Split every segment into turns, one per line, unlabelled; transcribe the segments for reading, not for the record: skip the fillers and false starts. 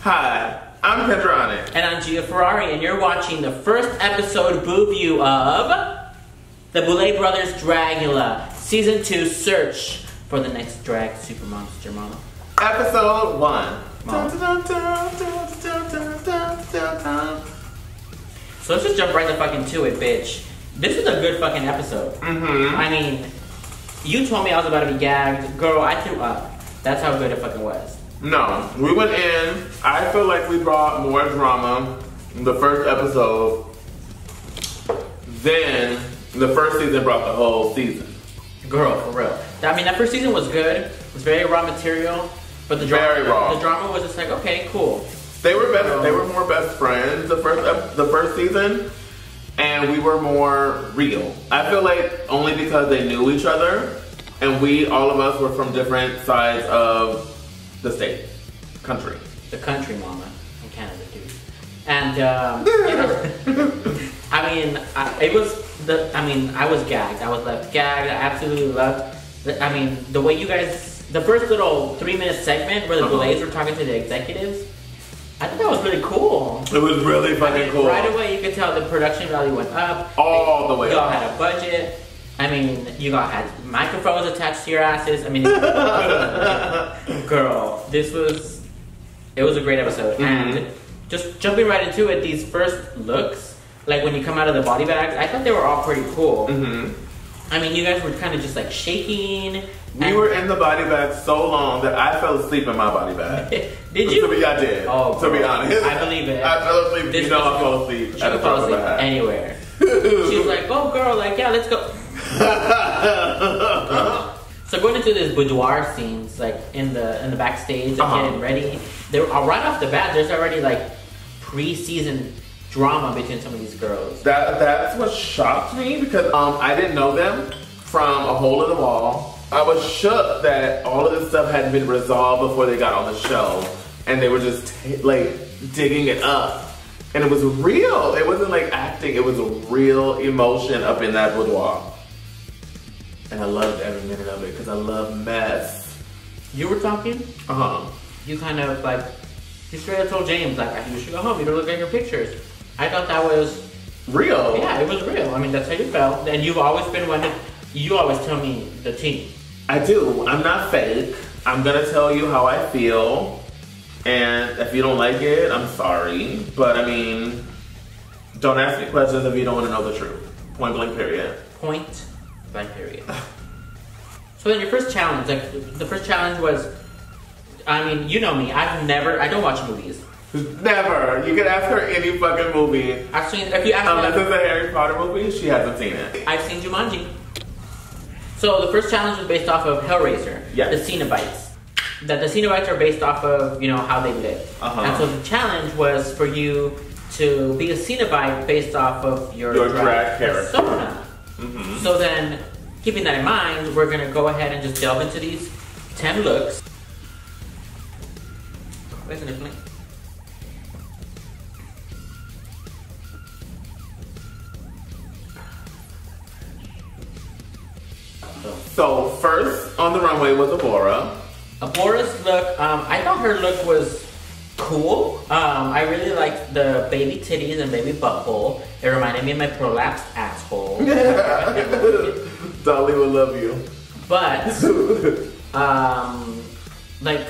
Hi, I'm Kendra Onixxx.
And I'm Gia Ferrari, and you're watching the first episode BOUview of the Boulet Brothers Dragula Season 2 Search for the Next Drag Supermonster, mama.
Episode 1.
So let's just jump right the fucking to it, bitch. This is a good fucking episode. I mean, you told me I was about to be gagged. Girl, I threw up. That's how good it fucking was.
No, we went in. I feel like we brought more drama in the first episode than the first season brought the whole season.
Girl, for real. I mean, that first season was good. It was very raw material. But the drama was just like, okay, cool.
They were best. They were more best friends the first season, and we were more real. I feel like only because they knew each other, and all of us were from different sides of the state, country.
The country, mama, in Canada, dude. And yeah. I was gagged. I was left gagged. I absolutely loved. The way you guys. The first little 3-minute segment where the Boulets were talking to the executives, I think that was really cool.
It was really fucking cool.
Right away, you could tell the production value went up.
All the way up.
Y'all had a budget. I mean, you all had microphones attached to your asses. I mean, girl, it was a great episode. And just jumping right into it, these first looks, like when you come out of the body bags, I thought they were all pretty cool. I mean, you guys were kind of just like shaking.
We were in the body bag so long that I fell asleep in my body bag.
Did you?
I did.
Oh,
to be honest.
I believe it.
I fell asleep. I fell asleep.
She could fall asleep anywhere. She was like, oh girl, like, yeah, let's go. So going into this boudoir scenes, like in the backstage, getting ready, they were right off the bat. There's already like pre-season drama between some of these girls.
That's what shocked me because I didn't know them from a hole in the wall. I was shook that all of this stuff hadn't been resolved before they got on the show, and they were just like digging it up, and it was real. It wasn't like acting; it was a real emotion up in that boudoir, and I loved every minute of it because I love mess.
You were talking? You kind of like you straight up told James like you should go home. You don't look at your pictures. I thought that was
real.
Yeah, it was real. I mean, that's how you felt, and you've always been one that you always tell me the tea.
I do. I'm not fake. I'm gonna tell you how I feel, and if you don't like it, I'm sorry. But I mean, don't ask me questions if you don't want to know the truth. Point blank period.
Point blank period. So then your first challenge, like the first challenge was, I mean, you know me. I don't watch movies.
Never. You can ask her any fucking movie.
Actually, if you ask me,
unless it's a Harry Potter movie, she hasn't seen it.
I've seen Jumanji. So the first challenge was based off of Hellraiser, the Cenobites. That the Cenobites are based off of, how they live. And so the challenge was for you to be a Cenobite based off of your drag persona. So then, keeping that in mind, we're gonna go ahead and just delve into these 10 looks. Where's the flame?
So first on the runway was Abora.
Abora's look, I thought her look was cool. I really liked the baby titties and baby butthole. It reminded me of my prolapsed asshole.
Dolly will love you.
But, like...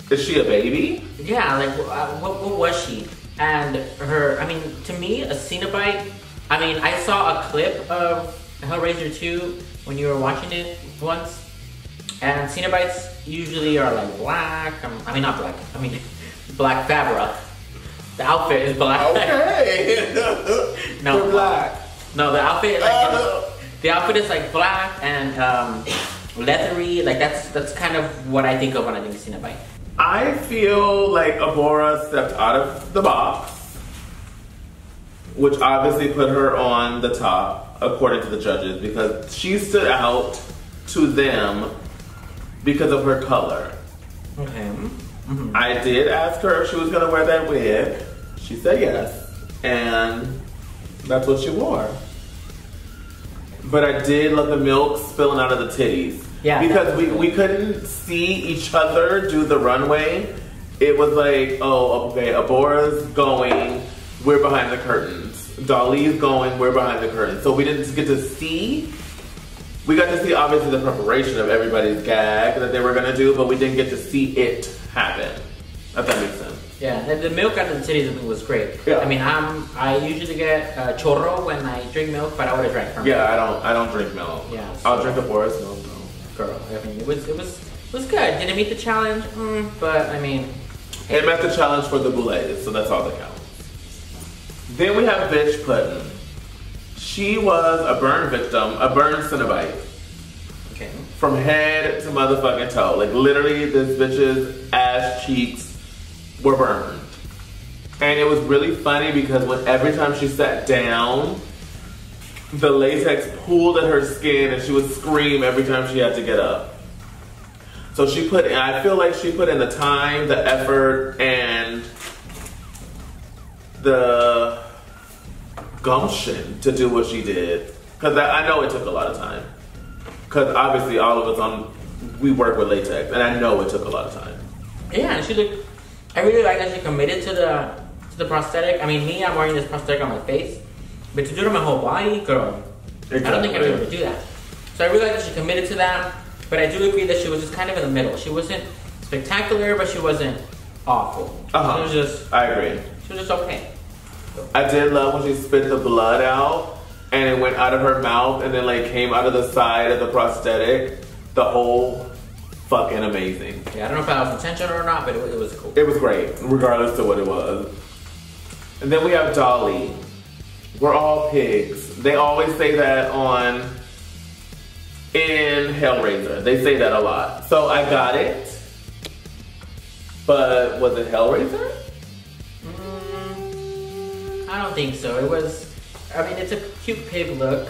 Is she a baby?
Yeah, like, what was she? And her, I mean, to me, a Cenobite, I mean, I saw a clip of Hellraiser 2 when you were watching it once, and Cenobites usually are like black. I mean, not black. I mean, black fabric. The outfit is black.
Okay.
No,
they're black.
No, the outfit the outfit is like black and leathery. Like that's kind of what I think of when I think of Cenobite.
I feel like Abora stepped out of the box, which obviously put her on the top. According to the judges, because she stood out to them because of her color.
Okay.
I did ask her if she was gonna wear that wig. She said yes, and that's what she wore. But I did love the milk spilling out of the titties.
Yeah.
Because we couldn't see each other do the runway. it was like, oh, okay, Abora's going, we're behind the curtains. Dali's going, we're behind the curtains. So we didn't get to see. We got to see obviously the preparation of everybody's gag that they were gonna do, but we didn't get to see it happen. If that makes sense.
Yeah, and the milk out of the titties was great.
Yeah.
I mean, I usually get chorro when I drink milk, but I would have drank from
it. Yeah, I don't drink milk.
Yeah, so
I'll drink Abora's milk though.
Girl, I mean, it was good. Did it meet the challenge? But I mean,
it met the challenge for the Boulet, so that's all that counts. Then we have Bitch Puddin'. She was a burn victim, a burn Cenobite.
Okay.
From head to motherfucking toe. Like literally this bitch's ass cheeks were burned. And it was really funny because when every time she sat down, the latex pulled at her skin and she would scream every time she had to get up. So she put in, I feel like she put in the time, the effort, and the gumption to do what she did. Because I know it took a lot of time. Because obviously all of us we work with latex, and I know it took a lot of time.
Yeah, and she looked, I really like that she committed to the prosthetic. I mean, I'm wearing this prosthetic on my face, but to do it on my whole body, girl, exactly. I don't think I'd be able to do that. So I really like that she committed to that, but I do agree that she was just kind of in the middle. She wasn't spectacular, but she wasn't awful. She was just,
I agree.
She was just okay.
I did love when she spit the blood out, and it went out of her mouth, and then like came out of the side of the prosthetic. The whole fucking amazing.
Yeah, I don't know if that was intentional or not, but it was cool.
It was great, regardless of what it was. And then we have Dali. We're all pigs. They always say that in Hellraiser. They say that a lot. So I got it. But was it Hellraiser?
I don't think so. It was, I mean, it's a cute pig look.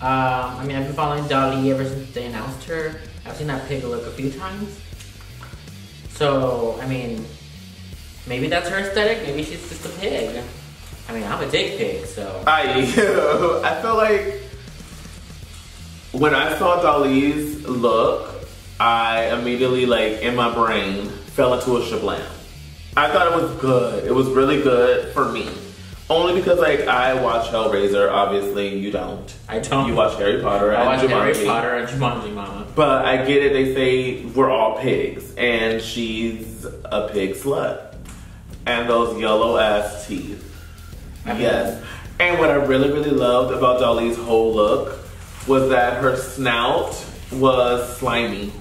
I mean, I've been following Dali ever since they announced her. I've seen that pig look a few times. So, I mean, maybe that's her aesthetic. Maybe she's just a pig. I mean, I'm a dick pig, so.
I feel like when I saw Dali's look, I immediately, like, in my brain, fell into a shablam. I thought it was good. It was really good for me. Only because, like, I watch Hellraiser. Obviously, you don't.
I don't.
You watch Harry Potter
I
and
watch
Jumanji.
Harry Potter and Jumanji, mama.
But I get it. They say we're all pigs. And she's a pig slut. And those yellow-ass teeth. Yes. And what I really, really loved about Dali's whole look was that her snout was slimy.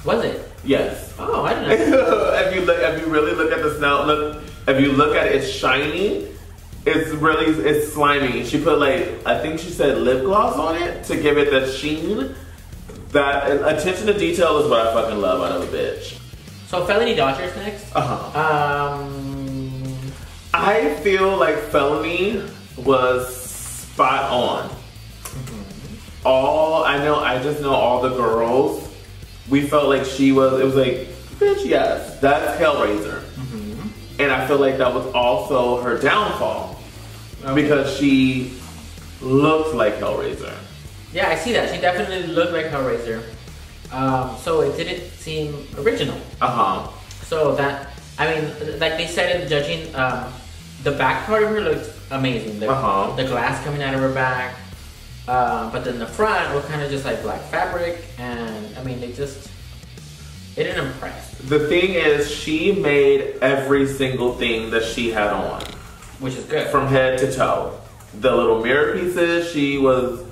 Was it?
Yes.
Oh, I didn't know.
If you really look at the snout, if you look at it, it's shiny. It's slimy. She put like, I think she said lip gloss on it to give it that sheen. That attention to detail is what I fucking love out of a bitch.
So Felony Dodgers next.
I feel like Felony was spot on. I just know all the girls. We felt like it was like, bitch, yes, that's Hellraiser. And I feel like that was also her downfall. Okay. Because she looked like Hellraiser.
Yeah, I see that. She definitely looked like Hellraiser. So it didn't seem original. So that, I mean, like they said in the judging, the back part of her looked amazing. The glass coming out of her back. But then the front were kind of just like black fabric. And I mean, it didn't impress.
The thing is, she made every single thing that she had on.
Which is good.
From head to toe. The little mirror pieces, she was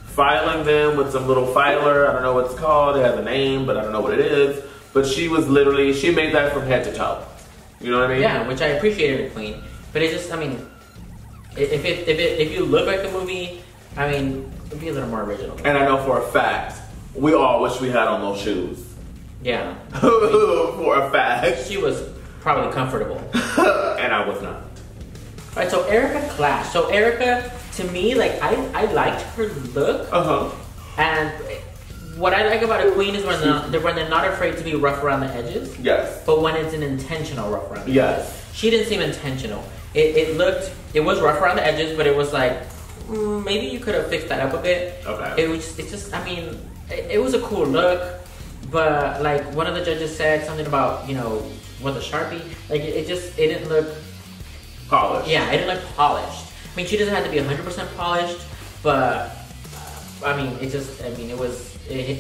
filing them with some little filer. I don't know what it's called. It has a name, but I don't know what it is. But she made that from head to toe. You know what I mean?
Yeah, which I appreciated it clean. But it just, I mean, if you look like the movie, I mean, it'd be a little more original.
And I know for a fact, we all wish we had on those shoes.
Yeah.
For a fact.
She was probably comfortable.
And I was not.
Alright, so Erica Clash. So Erica, to me, like, I liked her look. And what I like about a queen is when they're not afraid to be rough around the edges.
Yes.
But when it's an intentional rough around the edges.
Yes.
She didn't seem intentional. It was rough around the edges, but it was like, maybe you could have fixed that up a bit.
Okay.
I mean, it was a cool look. But like one of the judges said something about, you know, was a Sharpie. Like it didn't look
polished.
Yeah, it didn't look polished. I mean, she doesn't have to be 100% polished, but I mean, it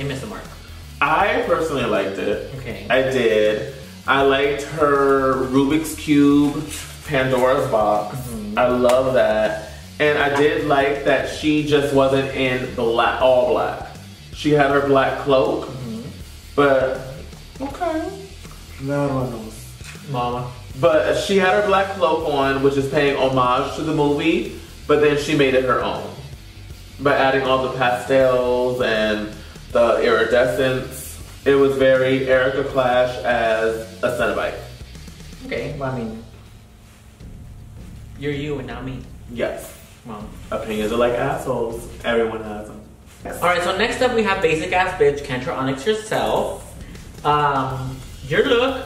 missed the mark.
I personally liked it.
Okay.
I did. I liked her Rubik's Cube Pandora's box. I love that. And I did like that she just wasn't in all black. She had her black cloak, but okay. Now I know.
Mama.
But she had her black cloak on, which is paying homage to the movie, but then she made it her own. By adding all the pastels and the iridescence. It was very Erica Clash as a Cenobite.
Okay, well I mean, you're you and not me.
Yes.
Mom.
Opinions are like assholes. Everyone has them. Yes.
Alright, so next up we have basic ass bitch, Kendra Onixxx herself. Your look,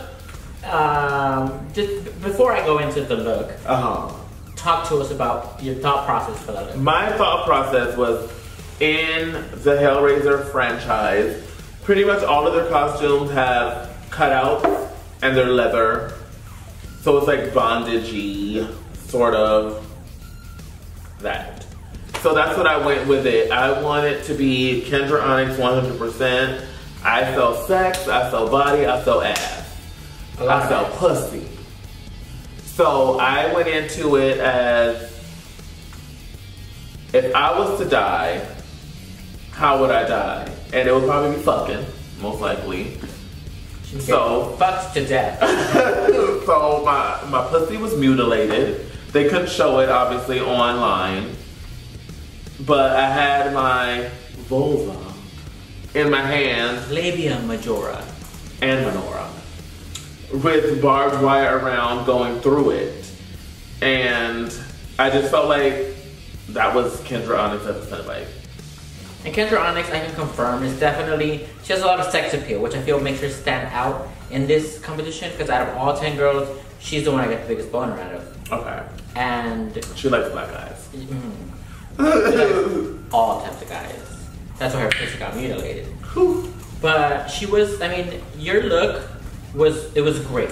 just before I go into the look, talk to us about your thought process for that look.
My thought process was in the Hellraiser franchise, pretty much all of their costumes have cutouts and they're leather. So it's like bondage-y, sort of that. So that's what I went with it. I want it to be Kendra Onixxx 100%. I sell sex, I sell body, I sell ass. I sell pussy. So I went into it as, if I was to die, how would I die? And it would probably be fucking, most likely. So
fucked to death.
So my pussy was mutilated. They couldn't show it obviously online. But I had my vulva in my hands.
Labia majora.
And minora. With barbed wire around going through it. And I just felt like that was Kendra Onixxx as a Cenobite.
And Kendra Onixxx, I can confirm, is definitely, she has a lot of sex appeal, which I feel makes her stand out in this competition, because out of all 10 girls, she's the one I get the biggest boner out of.
Okay.
And
she likes black guys.
All types of guys. That's why her pussy got mutilated. But she was, I mean, your look was great.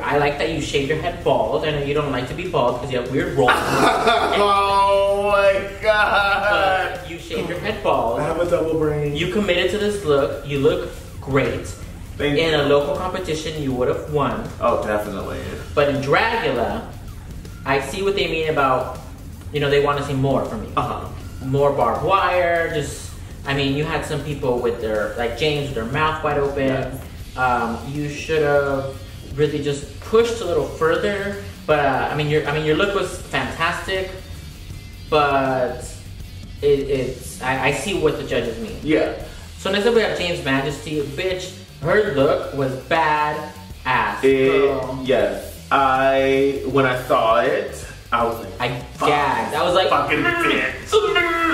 I like that you shaved your head bald. I know you don't like to be bald because you have weird rolls.
Oh my god!
But you shaved your head bald.
I have a double brain.
You committed to this look. You look great.
Thank you.
In a local competition, you would have won.
Oh, definitely.
But in Dragula, I see what they mean about, you know, they want to see more from you. More barbed wire, just, I mean, you had some people with their, like James, with their mouth wide open.
Yes.
You should have really just pushed a little further. But I mean, your look was fantastic. But I see what the judges mean.
Yeah.
So next up we have James Majesty, bitch. Her look was bad ass.
Yes. When I saw it, I was like,
I gagged. I was like,
fucking bitch.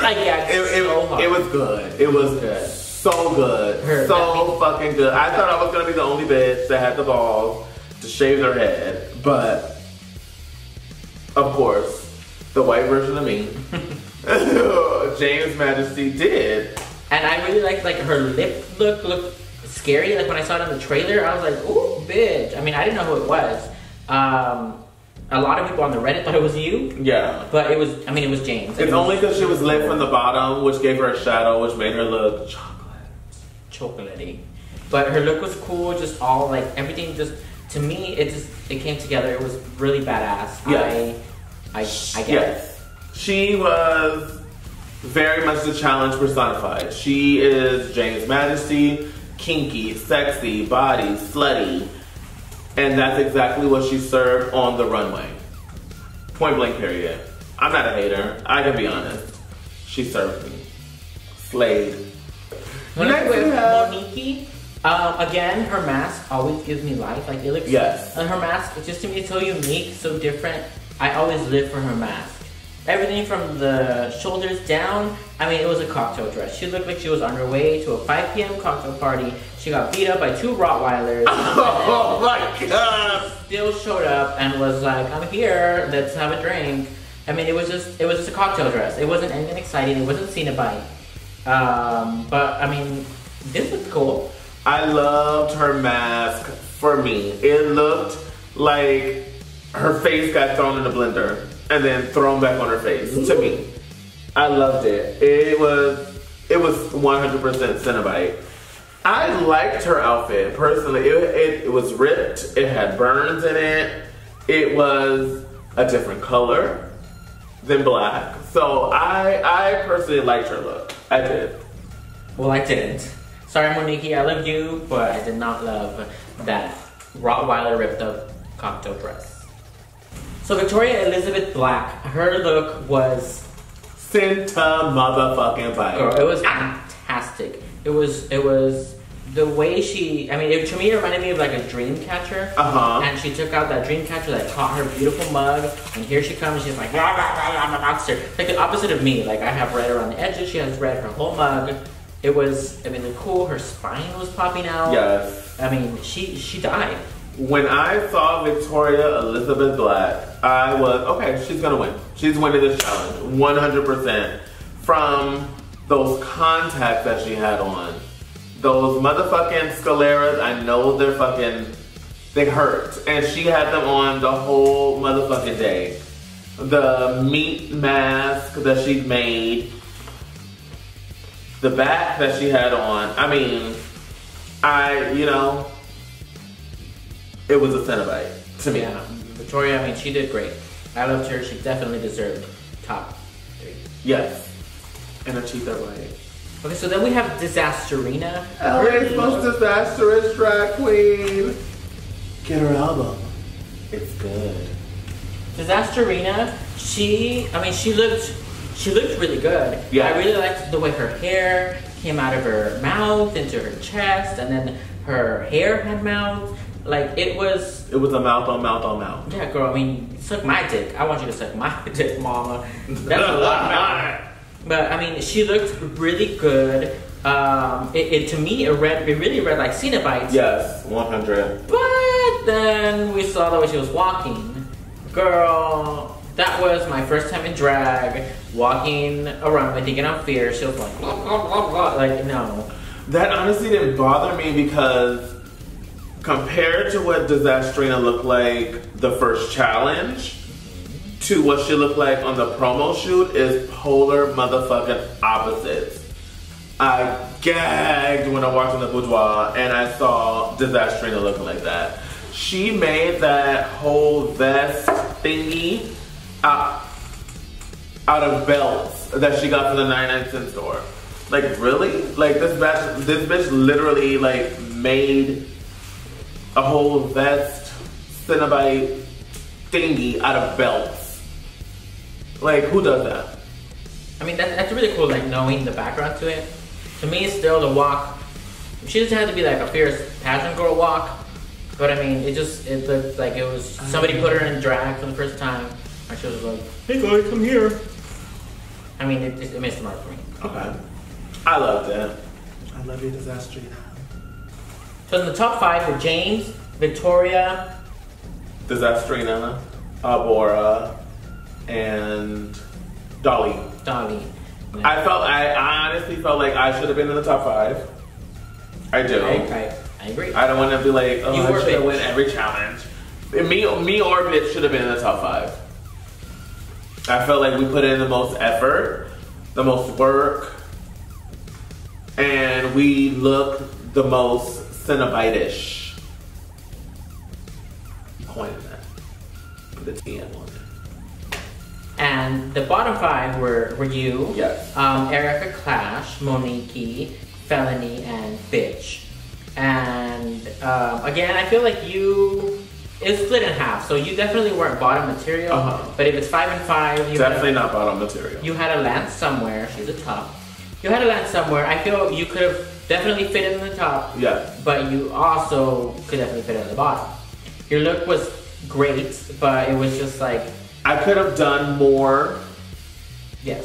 I gagged so hard.
It was good. It was good. So good. So fucking good. I thought I was gonna be the only bitch that had the balls to shave their head, but of course, the white version of me, James Majesty did.
And I really liked like her lip looked scary. Like when I saw it in the trailer, I was like, ooh, bitch. I mean, I didn't know who it was. A lot of people on the Reddit thought it was you.
Yeah.
But it was James.
It's only because she was lit from the bottom, which gave her a shadow, which made her look
chocolatey. But her look was cool, just all like everything just, to me, it came together. It was really badass.
Yes.
I get it.
She was very much the challenge personified. She is James Majesty, kinky, sexy, body, slutty. And that's exactly what she served on the runway. Point blank period. I'm not a hater. I can be honest. She served me. Slayed.
Next we have Monique. Again, her mask always gives me life. Like it looks.
Yes.
Her mask, just to me, it's so unique, so different. I always live for her mask. Everything from the shoulders down. I mean, it was a cocktail dress. She looked like she was on her way to a 5 p.m. cocktail party. She got beat up by 2 Rottweilers.
Oh my god!
Still showed up and was like, "I'm here. Let's have a drink." I mean, it was just a cocktail dress. It wasn't anything exciting. It wasn't Cenobite. But I mean, this was cool.
I loved her mask. For me, it looked like her face got thrown in a blender and then thrown back on her face. To me, I loved it. It was 100% Cenobite. I liked her outfit personally. It was ripped. It had burns in it. It was a different color than black. So I personally liked her look. I did.
Well, I didn't. Sorry, Monique, I love you, but I did not love that Rottweiler ripped up cocktail dress. So Victoria Elizabeth Black, her look was
Cinta motherfucking bite.
Girl, it was fantastic. It was the way she, I mean, to me it reminded me of like a dream catcher. And she took out that dream catcher that caught her beautiful mug, and here she comes, she's like, rah, rah, rah, rah, monster. Like the opposite of me. Like I have red around the edges, she has red her whole mug. It was, I mean, cool, her spine was popping out.
Yes.
I mean, she died.
When I saw Victoria Elizabeth Black, I was, okay, she's gonna win. She's winning this challenge, 100%. From those contacts that she had on. Those motherfucking scaleras, I know they're fucking, they hurt. And she had them on the whole motherfucking day. The meat mask that she made, the back that she had on, I mean, you know, it was a Cenobite to me.
Yeah, Victoria, I mean, she did great. I loved her, she definitely deserved top 3.
Yes, and achieved that right.
Okay, so then we have Disasterina.
LA's most disastrous drag queen. Get her album. It's good.
Disasterina, she looked really good.
Yeah.
I really liked the way her hair came out of her mouth into her chest, and then her hair had mouth. Like it was
a mouth on mouth on mouth.
Yeah, girl, I mean, suck my dick. I want you to suck my dick, mama. That's a lot of mouth. But I mean, she looked really good. To me, it really read like Cenobite.
Yes, 100.
But then we saw the way she was walking. Girl, that was my first time in drag, walking around thinking I'm fierce. She was like, blah, blah, blah, blah. Like, no.
That honestly didn't bother me because compared to what Disasterina looked like the first challenge to what she looked like on the promo shoot is polar motherfucking opposites. I gagged when I walked in the boudoir and I saw Disasterina looking like that. She made that whole vest thingy out of belts that she got from the 99-cent store. Like, really? Like, this bitch literally, like, made a whole vest Cenobite thingy out of belts. Like, who does that?
I mean, that's really cool, like, knowing the background to it. To me, still, the walk, she doesn't have to be, like, a fierce pageant girl walk. But, I mean, it looked like it was, somebody put her in drag for the first time. And she was like, hey, guys, come here. I mean, it missed the mark for me.
Okay. I loved it. I love you, Disasterina.
So, in the top 5 were James, Victoria,
Disasterina, Abora, and Dolly.
Dolly. Yeah.
I honestly felt like I should have been in the top 5. I do.
I agree.
I don't want to be like, oh,
I
should have win every challenge. Me or bitch should have been in the top 5. I felt like we put in the most effort, the most work, and we looked the most Cenobite-ish. Coin that. Put the TM on it.
And the bottom 5 were you,
yes,
Erica Clash, Monique, Felony, and Bitch. And again, I feel like it's split in half. So you definitely weren't bottom material. But if it's 5 and 5, you
definitely not bottom material.
You had a lance somewhere. She's a top. You had a lance somewhere. I feel you could have definitely fit in the top.
Yeah.
But you also could definitely fit in the bottom. Your look was great, but it was just like,
I could have done more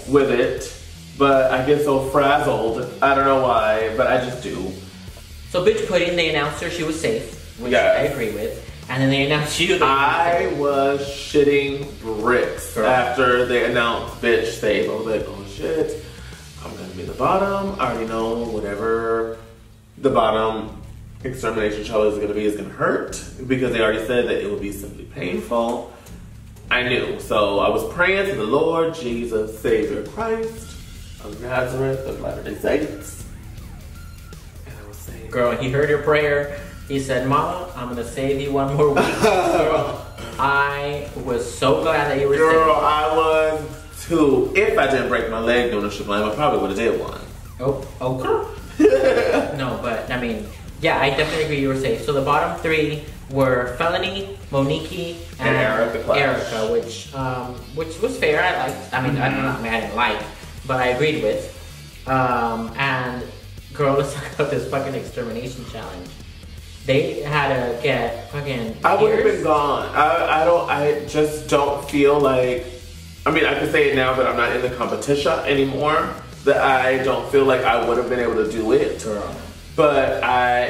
with it, but I get so frazzled. I don't know why, but I just do.
So Bitch Pudding, they announced her she was safe, which I agree with. And then they announced you.
I was shitting bricks after they announced Bitch safe. I was like, oh shit, I'm gonna be the bottom. I already know whatever the bottom extermination show is gonna hurt, because they already said that it would be simply painful. I knew. So I was praying to the Lord Jesus, Savior Christ of Nazareth of Latter-day Saints. And I was saying,
girl, he heard your prayer. He said, Mama, I'm gonna save you one more week. Girl, I was so glad that you were saved.
Girl, I was too. If I didn't break my leg doing a sublime, I probably would have did one.
Okay. No, but I mean, yeah, I definitely agree you were safe. So the bottom three were Felony, Monique, and Erica, which was fair. I liked. I mean, I didn't like, but I agreed with. And girl, let's talk about this fucking extermination challenge. They had to get fucking.
I would have been gone. I just don't feel like. I mean, I can say it now that I'm not in the competition anymore. That I don't feel like I would have been able to do it.
Girl.
But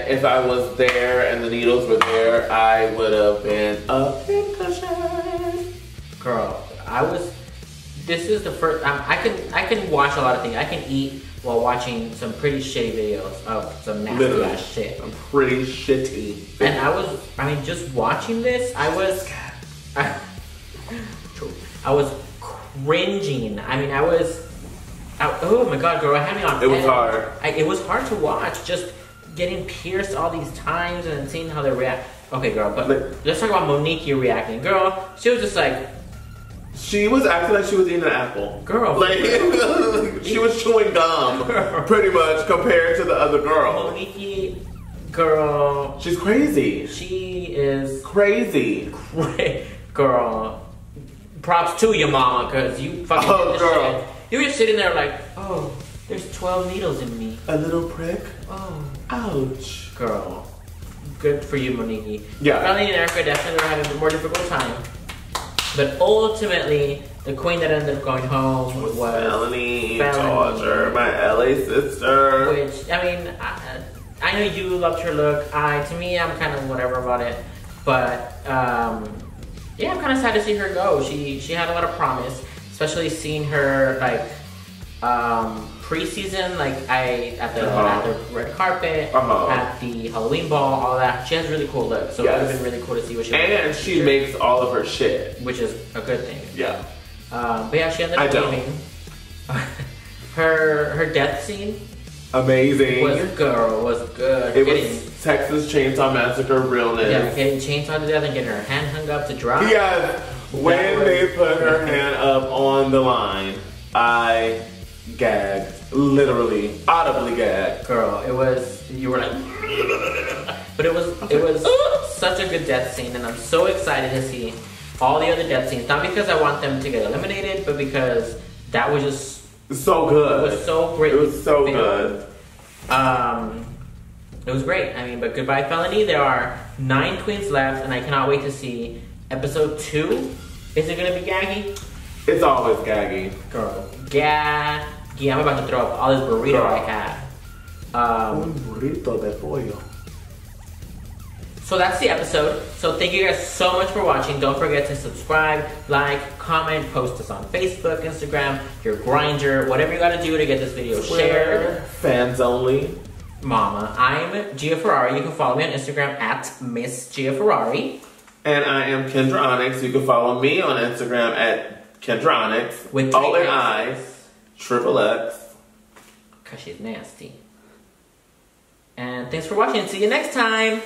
if I was there and the needles were there, I would have been a pincushion.
Girl, this is the first. I can watch a lot of things. I can eat while watching some pretty shitty videos of some nasty ass shit.
I'm pretty shitty.
And just watching this, I was cringing. I mean, oh my god, girl, I had me on.
It was hard.
It was hard to watch, just getting pierced all these times and then seeing how they react. Okay, girl, but let's talk about Monique reacting. Girl, she was just like.
She was acting like she was eating an apple.
Girl.
Like, she was chewing gum, pretty much, compared to the other girl.
Monique, girl.
She's crazy.
She is.
Crazy.
Girl. Props to your mama, because you fucking did this shit. You were just sitting there like, oh, there's 12 needles in me.
A little prick?
Oh.
Ouch.
Girl. Good for you, Monique.
Yeah.
Felony and Erica definitely were having a more difficult time. But ultimately, the queen that ended up going home was
Felony, Georgia, my LA sister.
Which, I mean, I know you loved her look. To me, I'm kind of whatever about it. But, yeah, I'm kind of sad to see her go. She had a lot of promise. Especially seeing her like preseason, like at the red carpet, at the Halloween ball, all that. She has a really cool look, so it would have been really cool to see what she.
And she makes all of her shit,
which is a good thing.
Yeah.
But yeah, she ended up leaving. Her death scene.
Amazing.
Was good.
It was Texas Chainsaw Massacre realness.
Yeah, getting chainsawed to death and getting her hand hung up to dry.
Yes. When they put her hand up on the line, I gagged. Literally, audibly gagged.
Girl, you were like, but it was such a good death scene, and I'm so excited to see all the other death scenes. Not because I want them to get eliminated, but because that was just
so good.
It was so great.
It was so good.
It was great. I mean, but goodbye, Felony. There are 9 queens left, and I cannot wait to see episode 2. Is it gonna be gaggy?
It's always gaggy.
Girl, gaggy. I'm about to throw up all this burrito I had.
Un burrito de pollo.
So that's the episode. So thank you guys so much for watching. Don't forget to subscribe, like, comment, post us on Facebook, Instagram, your Grindr, whatever you gotta do to get this video shared.
Fans only.
Mama. I'm Gia Ferrari. You can follow me on Instagram at Miss Gia Ferrari.
And I am Kendra Onixxx. You can follow me on Instagram at Kendra Onixxx.
With
ONI XXX.
Cause she's nasty. And thanks for watching. See you next time.